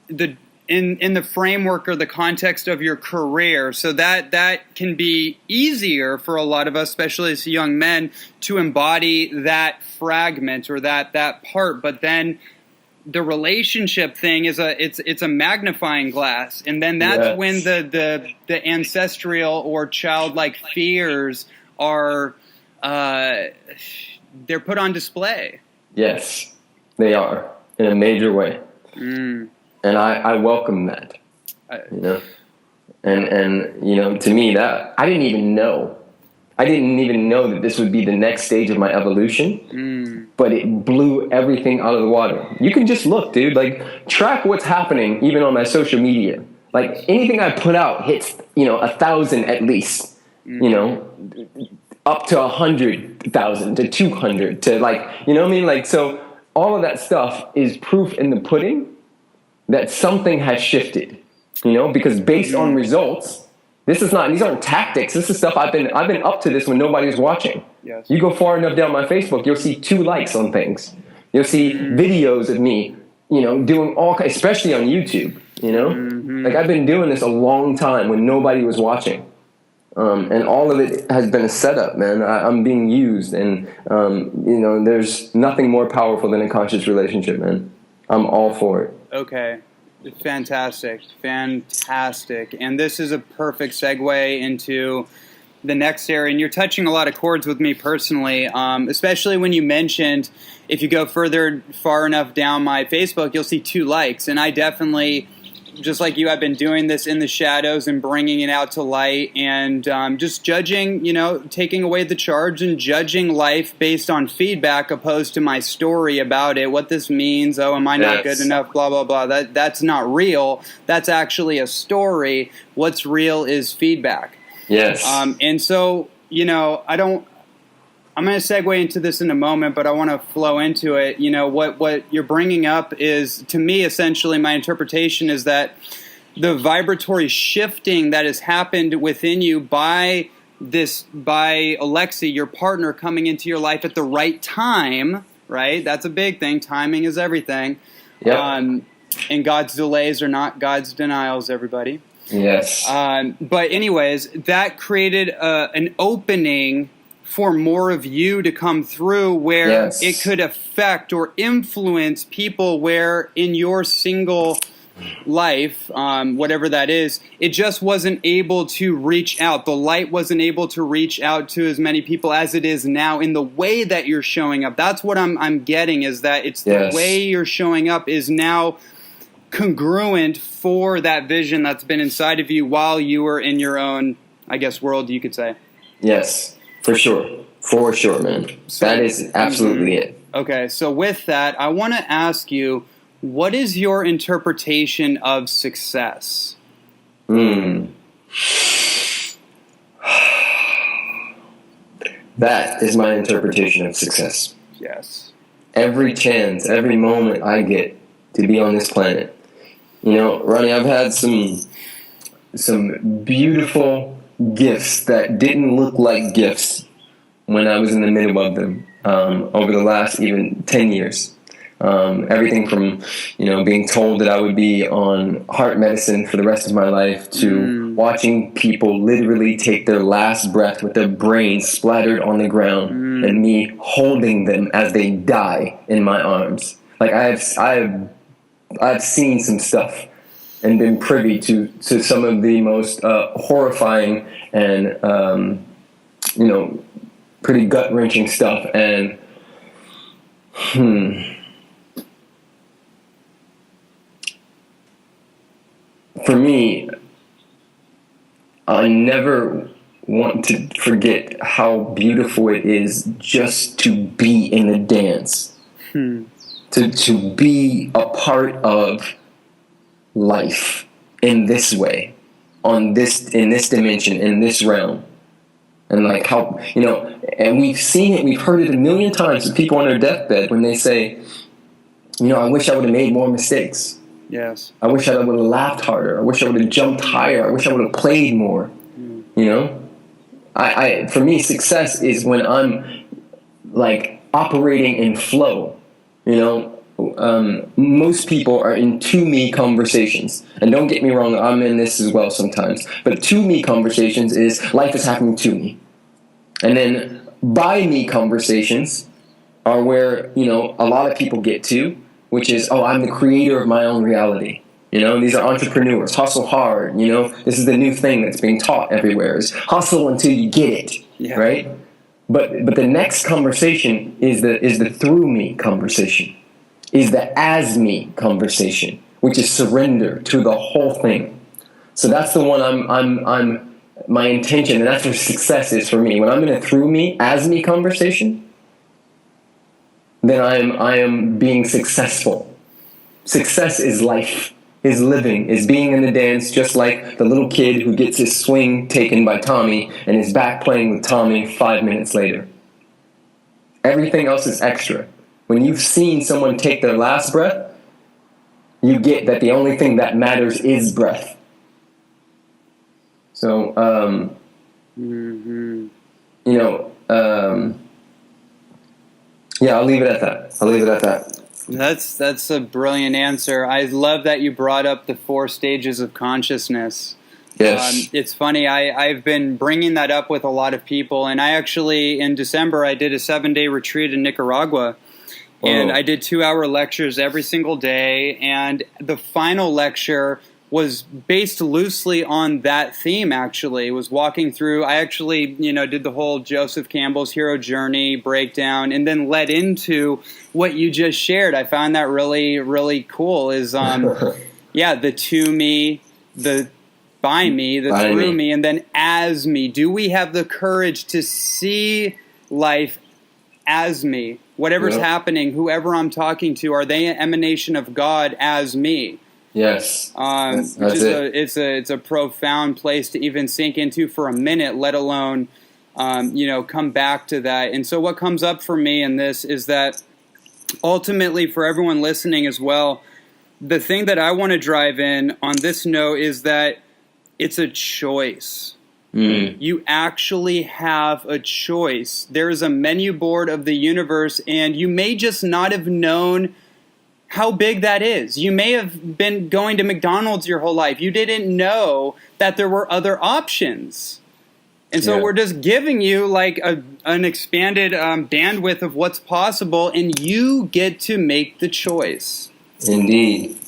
Speaker 2: in the framework or the context of your career. So that can be easier for a lot of us, especially as young men, to embody that fragment or that part, but then the relationship thing is it's a magnifying glass, and then that's when the ancestral or childlike fears are they're put on display. Yes,
Speaker 3: they are, in a major way, and I welcome that. You know, and you know, to me, that I didn't even know that this would be the next stage of my evolution. But it blew everything out of the water. You can just look, dude. Like, track what's happening even on my social media. Like, anything I put out hits, 1,000 at least. You know, up to 100,000 to 200 to, like, you know what I mean? Like, so all of that stuff is proof in the pudding that something has shifted. You know, because based on results. These aren't tactics. This is stuff I've been up to this when nobody's watching. Yes. You go far enough down my Facebook, you'll see 2 likes on things. You'll see videos of me, doing especially on YouTube, Like, I've been doing this a long time when nobody was watching. And all of it has been a setup, man. I'm being used, and, there's nothing more powerful than a conscious relationship, man. I'm all for it.
Speaker 2: Okay. Fantastic. And this is a perfect segue into the next area. And you're touching a lot of chords with me personally, especially when you mentioned, if you go far enough down my Facebook, you'll see 2 likes. And I definitely, just like you, I've been doing this in the shadows and bringing it out to light, and just judging, taking away the charge and judging life based on feedback, opposed to my story about it, what this means. Oh, am I not good enough? Blah, blah, blah. That's not real. That's actually a story. What's real is feedback.
Speaker 3: Yes.
Speaker 2: And so, I'm going to segue into this in a moment, but I want to flow into it. You know, what you're bringing up is, to me, essentially my interpretation is that the vibratory shifting that has happened within you by Alexi, your partner, coming into your life at the right time, right? That's a big thing. Timing is everything.
Speaker 3: Yep.
Speaker 2: And God's delays are not God's denials, everybody.
Speaker 3: Yes.
Speaker 2: But anyways, that created an opening for more of you to come through, where it could affect or influence people where in your single life, whatever that is, it just wasn't able to reach out. The light wasn't able to reach out to as many people as it is now in the way that you're showing up. That's what I'm getting, is that it's the way you're showing up is now congruent for that vision that's been inside of you while you were in your own, I guess, world, you could say.
Speaker 3: Yes, for sure. For sure, man. So, that is absolutely it.
Speaker 2: Okay, so with that, I want to ask you, what is your interpretation of success?
Speaker 3: That is my interpretation of success.
Speaker 2: Yes.
Speaker 3: Every chance, every moment I get to be on this planet. You know, Ronnie, I've had some beautiful gifts that didn't look like gifts when I was in the middle of them over the last even 10 years. Everything from, you know, being told that I would be on heart medicine for the rest of my life to watching people literally take their last breath with their brains splattered on the ground and me holding them as they die in my arms. Like I've seen some stuff and been privy to some of the most horrifying and you know, pretty gut-wrenching stuff. And for me, I never want to forget how beautiful it is just to be in the dance. To be a part of life in this way, in this dimension, in this realm. And like how, you know, and we've seen it, we've heard it a million times with people on their deathbed when they say, you know, I wish I would have made more mistakes.
Speaker 2: Yes.
Speaker 3: I wish I would have laughed harder. I wish I would have jumped higher. I wish I would have played more. You know? For me, success is when I'm like operating in flow. You know, most people are in to-me conversations. And don't get me wrong, I'm in this as well sometimes. But to-me conversations is life is happening to me. And then by-me conversations are where, you know, a lot of people get to, which is, oh, I'm the creator of my own reality. You know, these are entrepreneurs. Hustle hard, you know. This is the new thing that's being taught everywhere is hustle until you get it, right? But the next conversation is the through me conversation, is the as me conversation, which is surrender to the whole thing. So that's the one I'm my intention, and that's where success is for me. When I'm in a through me, as me conversation, then I am being successful. Success is life, is living, is being in the dance, just like the little kid who gets his swing taken by Tommy and is back playing with Tommy 5 minutes later. Everything else is extra. When you've seen someone take their last breath, you get that the only thing that matters is breath. So, you know, yeah, I'll leave it at that.
Speaker 2: That's a brilliant answer. I love that you brought up the 4 stages of consciousness.
Speaker 3: Yes.
Speaker 2: It's funny, I've been bringing that up with a lot of people, and I actually, in December, I did a 7-day retreat in Nicaragua, and I did 2-hour lectures every single day, and the final lecture was based loosely on that theme, actually. It was walking through, I actually, you know, did the whole Joseph Campbell's hero journey breakdown and then led into what you just shared. I found that really, really cool is, yeah, the to me, the by me, the through me, and then as me. Do we have the courage to see life as me? Whatever's happening, whoever I'm talking to, are they an emanation of God as me?
Speaker 3: Yes,
Speaker 2: which is it's a profound place to even sink into for a minute, let alone come back to that. And so what comes up for me in this is that ultimately for everyone listening as well, the thing that I want to drive in on this note is that it's a choice. You actually have a choice. There is a menu board of the universe, and you may just not have known how big that is. You may have been going to McDonald's your whole life. You didn't know that there were other options. And so we're just giving you like an expanded bandwidth of what's possible, and you get to make the choice.
Speaker 3: Indeed.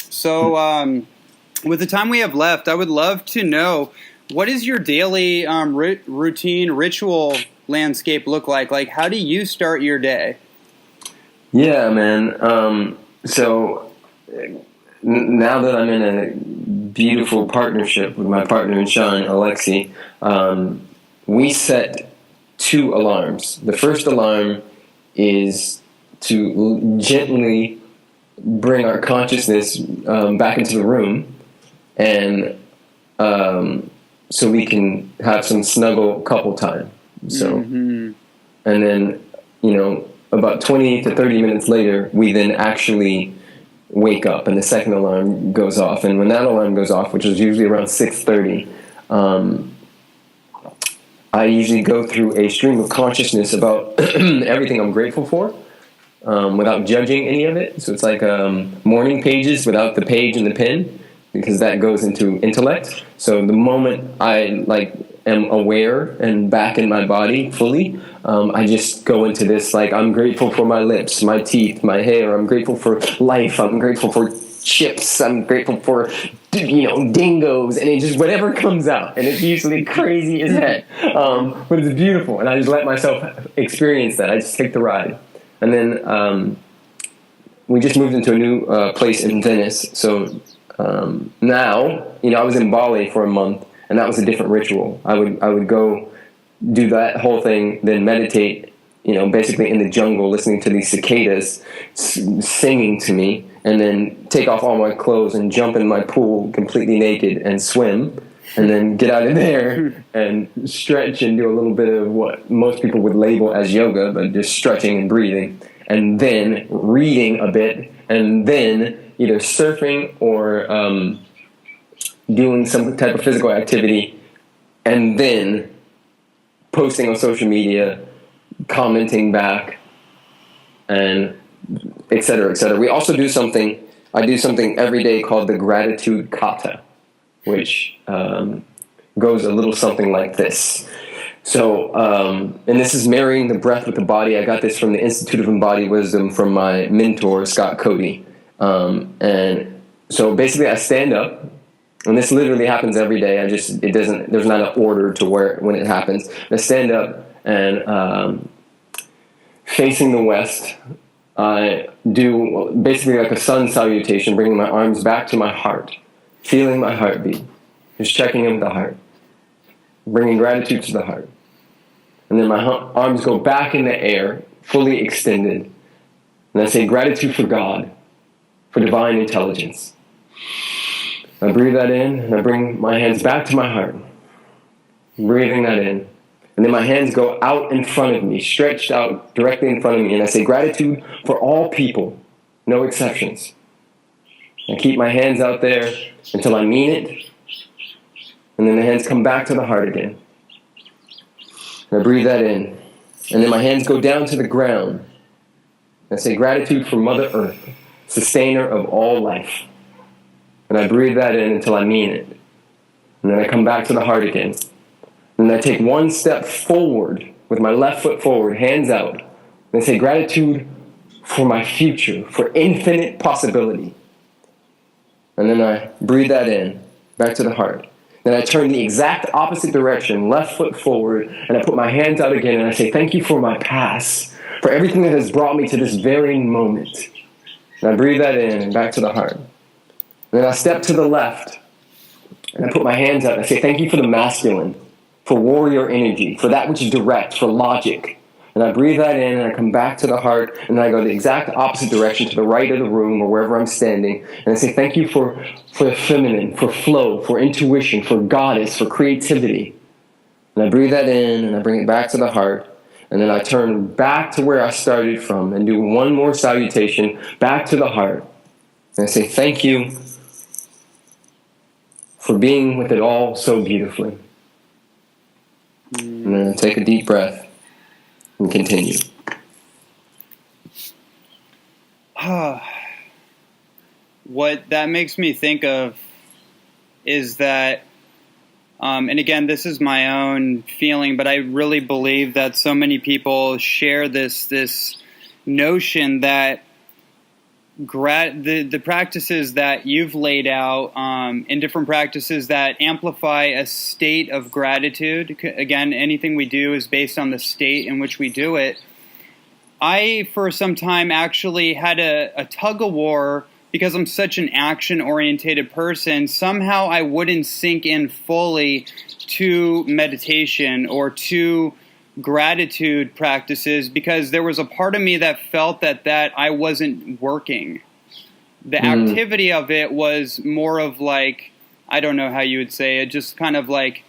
Speaker 2: So with the time we have left, I would love to know, what does your daily routine, ritual landscape look like? Like, how do you start your day?
Speaker 3: Yeah, man. So now that I'm in a beautiful partnership with my partner in Sean, Alexi, we set 2 alarms. The first alarm is to gently bring our consciousness back into the room, and so we can have some snuggle couple time. So, and then, about 20 to 30 minutes later, we then actually wake up, and the second alarm goes off. And when that alarm goes off, which is usually around 6:30, I usually go through a stream of consciousness about everything I'm grateful for, without judging any of it. So it's like morning pages without the page and the pen, because that goes into intellect. So the moment I am aware and back in my body fully, I just go into this, I'm grateful for my lips, my teeth, my hair. I'm grateful for life. I'm grateful for chips. I'm grateful for, dingoes, and it just, whatever comes out. And it's usually crazy as heck. But it's beautiful. And I just let myself experience that. I just take the ride. And then we just moved into a new place in Venice. So now, I was in Bali for a month, and that was a different ritual. I would go do that whole thing, then meditate, basically in the jungle, listening to these cicadas singing to me, and then take off all my clothes and jump in my pool completely naked and swim, and then get out of there and stretch and do a little bit of what most people would label as yoga, but just stretching and breathing, and then reading a bit, and then either surfing or doing some type of physical activity, and then posting on social media, commenting back, and et cetera, et cetera. We also do something, I do something every day called the gratitude kata, which goes a little something like this. So, and this is marrying the breath with the body. I got this from the Institute of Embodied Wisdom from my mentor, Scott Cody. And so basically I stand up, and this literally happens every day. There's not an order to when it happens. I stand up and, facing the west, I do basically like a sun salutation, bringing my arms back to my heart, feeling my heartbeat, just checking in with the heart, bringing gratitude to the heart. And then my arms go back in the air, fully extended. And I say gratitude for God, for divine intelligence. I breathe that in, and I bring my hands back to my heart, breathing that in. And then my hands go out in front of me, stretched out directly in front of me, and I say gratitude for all people, no exceptions. I keep my hands out there until I mean it, and then the hands come back to the heart again. And I breathe that in, and then my hands go down to the ground. I say gratitude for Mother Earth, sustainer of all life. And I breathe that in until I mean it. And then I come back to the heart again. And I take one step forward with my left foot forward, hands out. And I say gratitude for my future, for infinite possibility. And then I breathe that in, back to the heart. Then I turn the exact opposite direction, left foot forward, and I put my hands out again, and I say thank you for my past, for everything that has brought me to this very moment. And I breathe that in and back to the heart. Then I step to the left, and I put my hands out, and I say thank you for the masculine, for warrior energy, for that which is direct, for logic. And I breathe that in, and I come back to the heart, and I go the exact opposite direction to the right of the room or wherever I'm standing. And I say thank you for the feminine, for flow, for intuition, for goddess, for creativity. And I breathe that in, and I bring it back to the heart. And then I turn back to where I started from and do one more salutation back to the heart. And I say, thank you for being with it all so beautifully. And then I take a deep breath and continue.
Speaker 2: What that makes me think of is that, and again, this is my own feeling, but I really believe that so many people share this notion that the practices that you've laid out, and different practices that amplify a state of gratitude. Again, anything we do is based on the state in which we do it. I, for some time, actually had a tug-of-war because I'm such an action-orientated person. Somehow I wouldn't sink in fully to meditation or to gratitude practices because there was a part of me that felt that I wasn't working. The activity of it was more of like, I don't know how you would say it, just kind of like,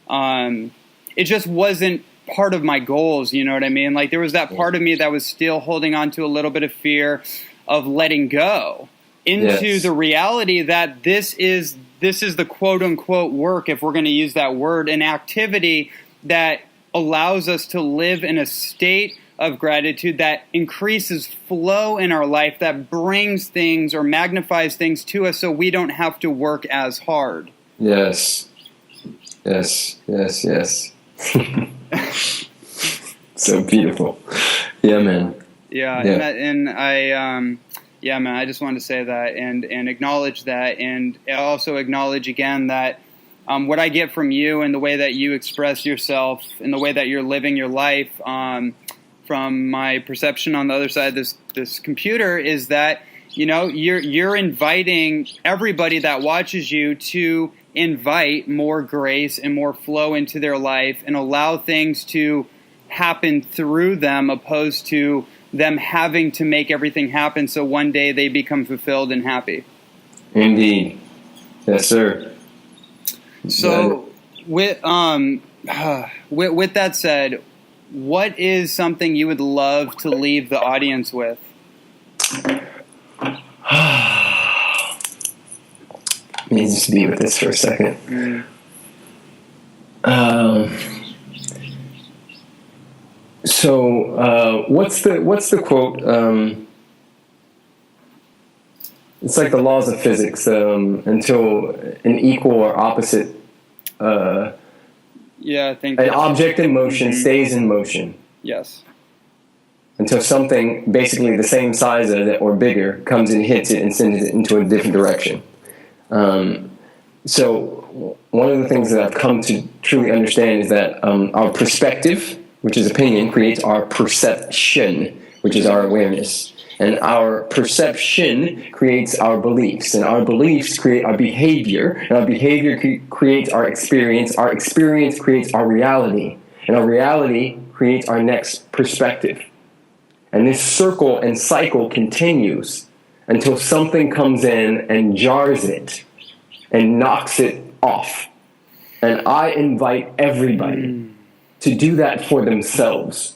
Speaker 2: it just wasn't part of my goals, you know what I mean? Like there was that part of me that was still holding on to a little bit of fear of letting go into the reality that this is the quote unquote work, if we're going to use that word, an activity that allows us to live in a state of gratitude that increases flow in our life, that brings things or magnifies things to us so we don't have to work as hard.
Speaker 3: Yes. So beautiful. Yeah, man.
Speaker 2: Yeah. Yeah, man, I just wanted to say that and acknowledge that, and also acknowledge again that what I get from you and the way that you express yourself and the way that you're living your life, from my perception on the other side of this computer, is that, you know, you're inviting everybody that watches you to invite more grace and more flow into their life and allow things to happen through them, opposed to them having to make everything happen so one day they become fulfilled and happy.
Speaker 3: Indeed. Yes, sir.
Speaker 2: So with that said, what is something you would love to leave the audience with?
Speaker 3: Let me just be with this for a second. So what's the quote? It's like the laws of physics. Until an equal or opposite,
Speaker 2: I think
Speaker 3: an object in motion stays in motion.
Speaker 2: Yes.
Speaker 3: Until something basically the same size as it or bigger comes and hits it and sends it into a different direction. So one of the things that I've come to truly understand is that our perspective, which is opinion, creates our perception, which is our awareness. And our perception creates our beliefs, and our beliefs create our behavior, and our behavior creates our experience creates our reality, and our reality creates our next perspective. And this circle and cycle continues until something comes in and jars it and knocks it off. And I invite everybody to do that for themselves.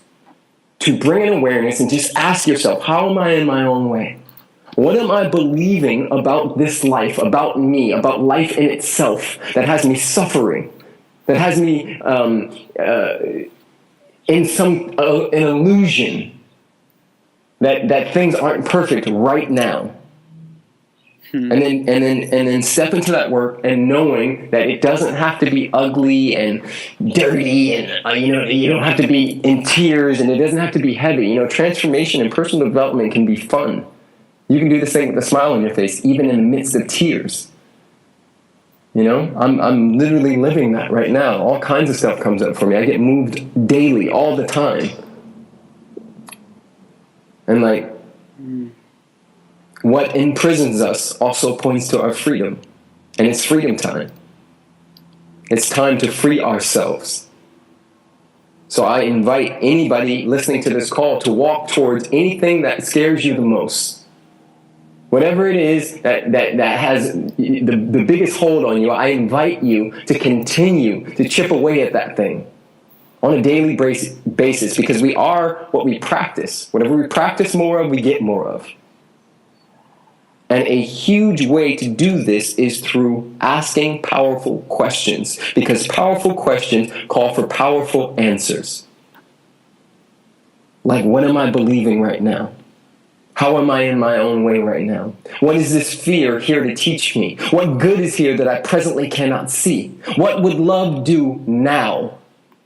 Speaker 3: To bring an awareness and just ask yourself, how am I in my own way? What am I believing about this life, about me, about life in itself that has me suffering, that has me in some an illusion that things aren't perfect right now? And then step into that work and knowing that it doesn't have to be ugly and dirty, and you don't have to be in tears, and it doesn't have to be heavy. Transformation and personal development can be fun. You can do this thing with a smile on your face, even in the midst of tears. I'm literally living that right now. All kinds of stuff comes up for me. I get moved daily, all the time, and what imprisons us also points to our freedom. And it's freedom time. It's time to free ourselves. So I invite anybody listening to this call to walk towards anything that scares you the most. Whatever it is that has the biggest hold on you, I invite you to continue to chip away at that thing. on a daily basis, because we are what we practice. Whatever we practice more of, we get more of. And a huge way to do this is through asking powerful questions, because powerful questions call for powerful answers. Like, what am I believing right now? How am I in my own way right now? What is this fear here to teach me? What good is here that I presently cannot see? What would love do now?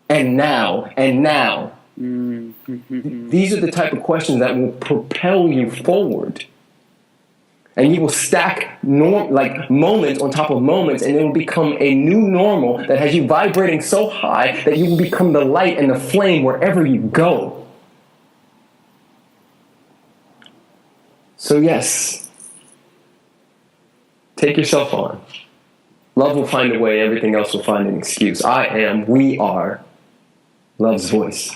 Speaker 3: And now? And now? These are the type of questions that will propel you forward. And you will stack moments on top of moments, and it will become a new normal that has you vibrating so high that you will become the light and the flame wherever you go. So yes, take yourself on. Love will find a way, everything else will find an excuse. We are love's voice.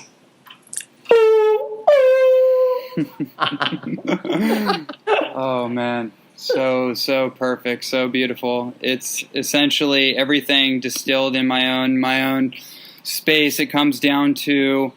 Speaker 2: Oh man, so perfect, so beautiful. It's essentially everything distilled in my own space. It comes down to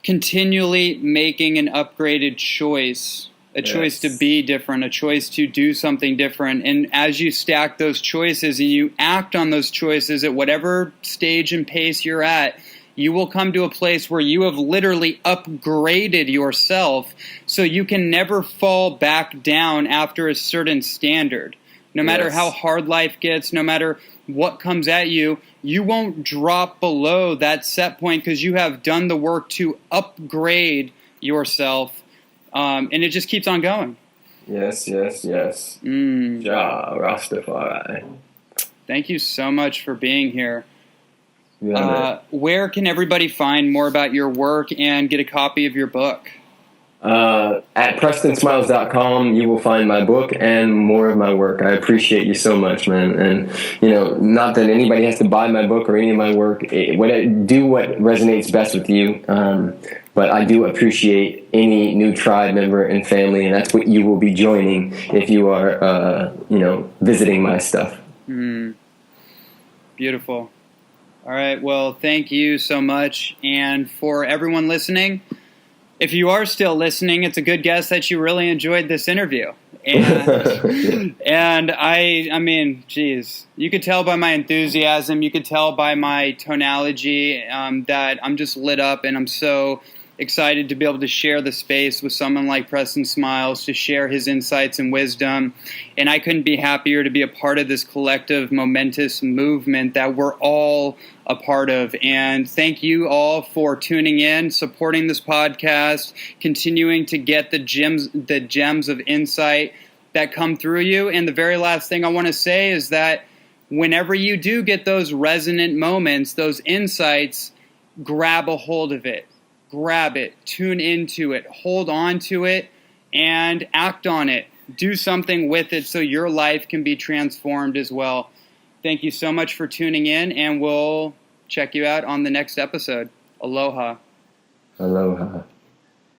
Speaker 2: continually making an upgraded choice. A choice to be different, a choice to do something different. And as you stack those choices and you act on those choices at whatever stage and pace you're at, you will come to a place where you have literally upgraded yourself so you can never fall back down after a certain standard. No matter how hard life gets, no matter what comes at you, you won't drop below that set point because you have done the work to upgrade yourself. And it just keeps on going. Yes. Ja Rastafari. Thank you so much for being here. Where can everybody find more about your work and get a copy of your book?
Speaker 3: At PrestonSmiles.com, you will find my book and more of my work. I appreciate you so much, man. And, not that anybody has to buy my book or any of my work. Do what resonates best with you. But I do appreciate any new tribe member and family, and that's what you will be joining if you are, visiting my stuff.
Speaker 2: Beautiful. All right. Well, thank you so much. And for everyone listening, if you are still listening, it's a good guess that you really enjoyed this interview. And, and I mean, geez, you could tell by my enthusiasm, you could tell by my tonality that I'm just lit up, and I'm so excited to be able to share the space with someone like Preston Smiles, to share his insights and wisdom. And I couldn't be happier to be a part of this collective, momentous movement that we're all a part of. And thank you all for tuning in, supporting this podcast, continuing to get the gems of insight that come through you. And the very last thing I want to say is that whenever you do get those resonant moments, those insights, grab a hold of it. Grab it, tune into it, hold on to it, and act on it. Do something with it so your life can be transformed as well. Thank you so much for tuning in, and we'll check you out on the next episode. Aloha.
Speaker 3: Aloha.